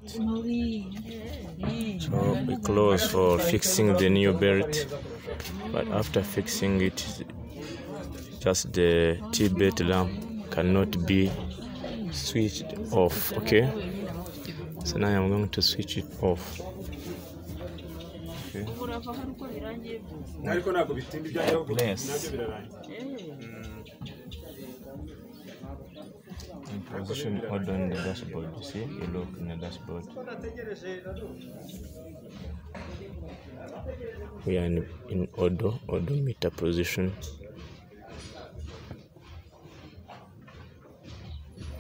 So we close for fixing the new belt, but after fixing it, just the T-belt lamp cannot be switched off. Okay, so now I'm going to switch it off. Okay. Yes. And position order on the dashboard. You see, you look in the dashboard. We are in odometer position.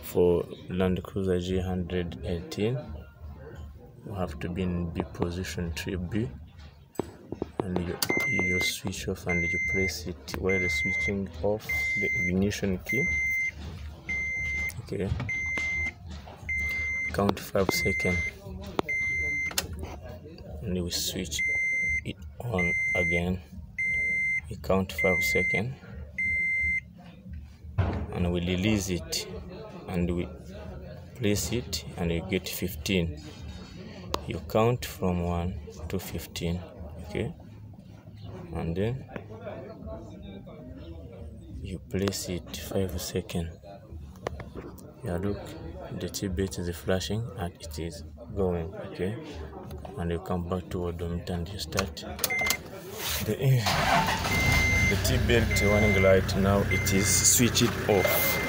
For Land Cruiser G118, you have to be in B position, 3B, and you switch off and you press it while you're switching off the ignition key. Okay, count 5 seconds and we switch it on again. We count 5 seconds and we release it and we place it and you get 15. You count from 1 to 15. Okay, and then you place it 5 seconds. Yeah, look, the T-belt is flashing and it is going. Okay, and you come back to odometer and you start the T-belt warning light. Now it is switched off.